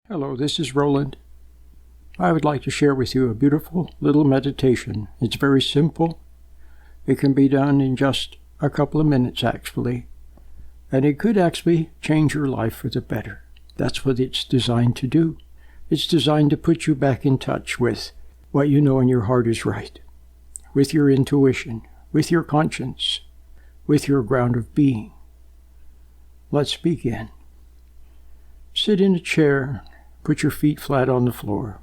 Hello, this is Roland. I would like to share with you a beautiful little meditation. It's very simple. It can be done in just a couple of minutes, actually. And it could actually change your life for the better. That's what it's designed to do. It's designed to put you back in touch with what you know in your heart is right, with your intuition, with your conscience, with your ground of being. Let's begin. Sit in a chair. Put your feet flat on the floor.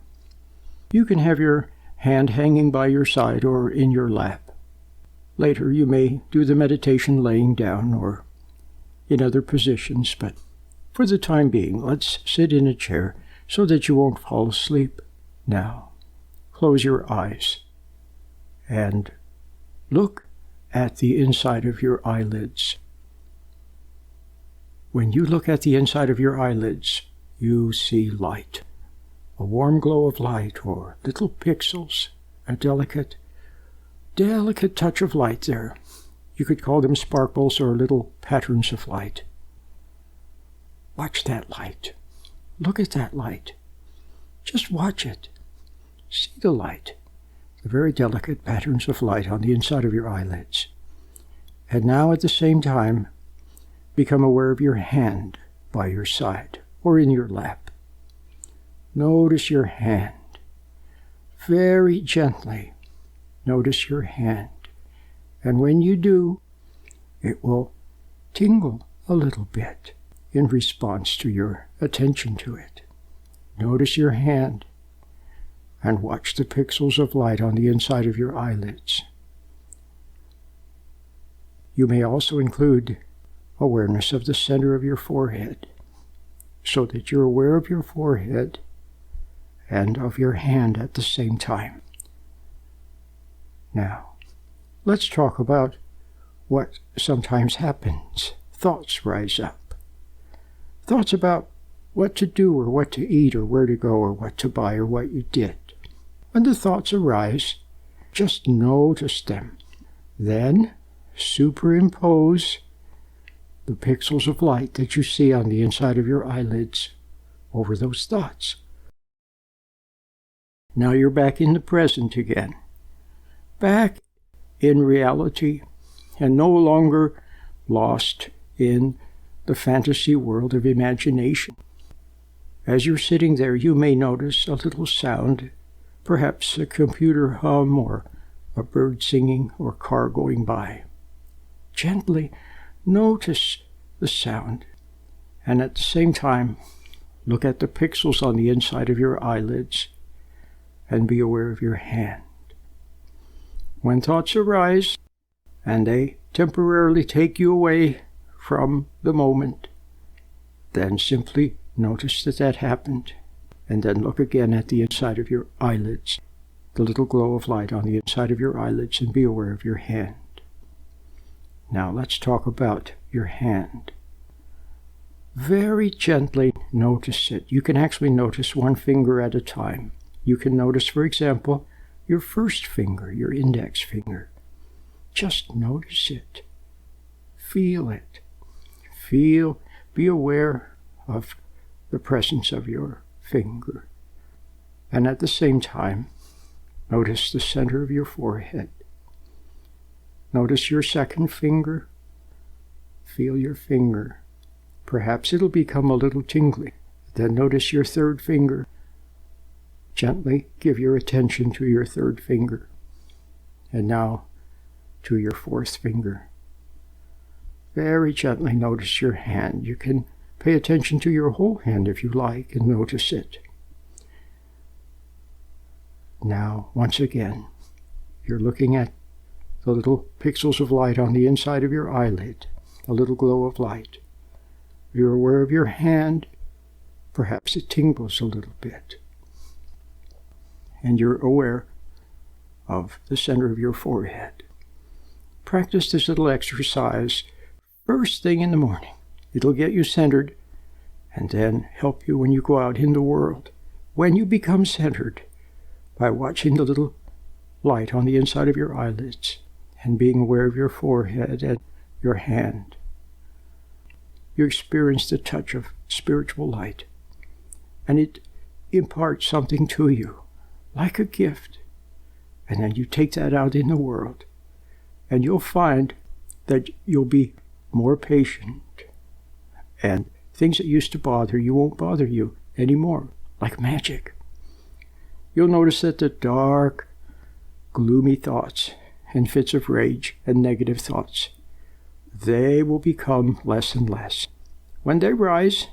You can have your hand hanging by your side or in your lap. Later you may do the meditation laying down or in other positions, but for the time being, let's sit in a chair so that you won't fall asleep. Now, close your eyes and look at the inside of your eyelids. When you look at the inside of your eyelids, you see light, a warm glow of light or little pixels, a delicate touch of light there. You could call them sparkles or little patterns of light. Watch that light. Look at that light. Just watch it. See the light, the very delicate patterns of light on the inside of your eyelids. And now at the same time, become aware of your hand by your side or in your lap. Notice your hand. Very gently notice your hand. And when you do, it will tingle a little bit in response to your attention to it. Notice your hand and watch the pixels of light on the inside of your eyelids. You may also include awareness of the center of your forehead, so that you're aware of your forehead and of your hand at the same time. Now, let's talk about what sometimes happens. Thoughts rise up. Thoughts about what to do or what to eat or where to go or what to buy or what you did. When the thoughts arise, just notice them. Then superimpose the pixels of light that you see on the inside of your eyelids over those thoughts. Now you're back in the present again, back in reality, and no longer lost in the fantasy world of imagination. As you're sitting there, you may notice a little sound, perhaps a computer hum or a bird singing or car going by. Gently notice the sound, and at the same time, look at the pixels on the inside of your eyelids and be aware of your hand. When thoughts arise and they temporarily take you away from the moment, then simply notice that that happened, and then look again at the inside of your eyelids, the little glow of light on the inside of your eyelids, and be aware of your hand. Now let's talk about your hand. Very gently notice it. You can actually notice one finger at a time. You can notice, for example, your first finger, your index finger. Just notice it. Feel it. Be aware of the presence of your finger. And at the same time, notice the center of your forehead. Notice your second finger. Feel your finger. Perhaps it'll become a little tingly. Then notice your third finger. Gently give your attention to your third finger. And now to your fourth finger. Very gently notice your hand. You can pay attention to your whole hand if you like and notice it. Now, once again, you're looking at the little pixels of light on the inside of your eyelid, a little glow of light. You're aware of your hand. Perhaps it tingles a little bit. And you're aware of the center of your forehead. Practice this little exercise first thing in the morning. It'll get you centered and then help you when you go out in the world. When you become centered by watching the little light on the inside of your eyelids and being aware of your forehead and your hand, you experience the touch of spiritual light. and it imparts something to you, like a gift. And then you take that out in the world, and you'll find that you'll be more patient, and things that used to bother you won't bother you anymore, like magic. You'll notice that the dark, gloomy thoughts and fits of rage and negative thoughts, they will become less and less. When they rise,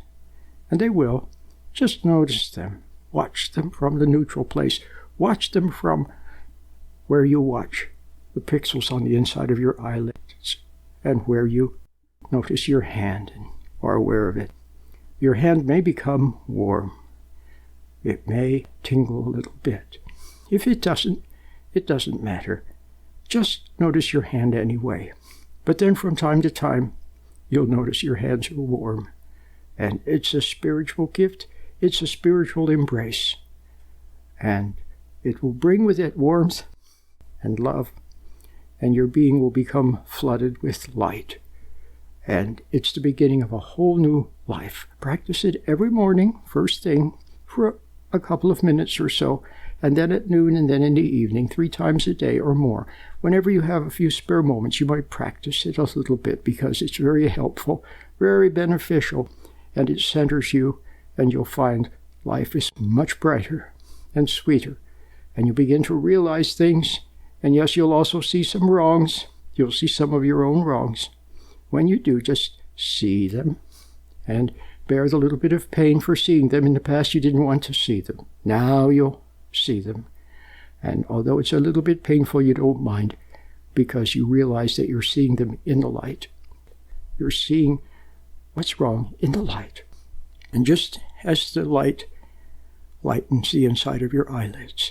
and they will, just notice them. Watch them from the neutral place. Watch them from where you watch the pixels on the inside of your eyelids, and where you notice your hand and are aware of it. Your hand may become warm. It may tingle a little bit. If it doesn't matter. Just notice your hand anyway. But then from time to time, you'll notice your hands are warm. And it's a spiritual gift. It's a spiritual embrace. And it will bring with it warmth and love. And your being will become flooded with light. And it's the beginning of a whole new life. Practice it every morning, first thing, for a couple of minutes or so, and then at noon, and then in the evening, 3 times a day or more. Whenever you have a few spare moments, you might practice it a little bit, because it's very helpful, very beneficial, and it centers you, and you'll find life is much brighter and sweeter. And you begin to realize things, and yes, you'll also see some wrongs. You'll see some of your own wrongs. When you do, just see them, and bear the little bit of pain for seeing them. In the past, you didn't want to see them. Now you'll see them. And although it's a little bit painful, you don't mind, because you realize that you're seeing them in the light. You're seeing what's wrong in the light. And just as the light lightens the inside of your eyelids,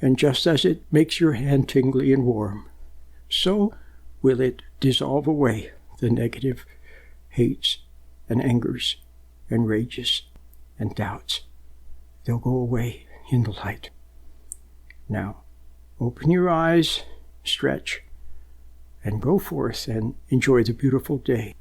and just as it makes your hand tingly and warm, so will it dissolve away the negative hates and angers and rages and doubts. They'll go away in the light. Now, open your eyes, stretch, and go forth and enjoy the beautiful day.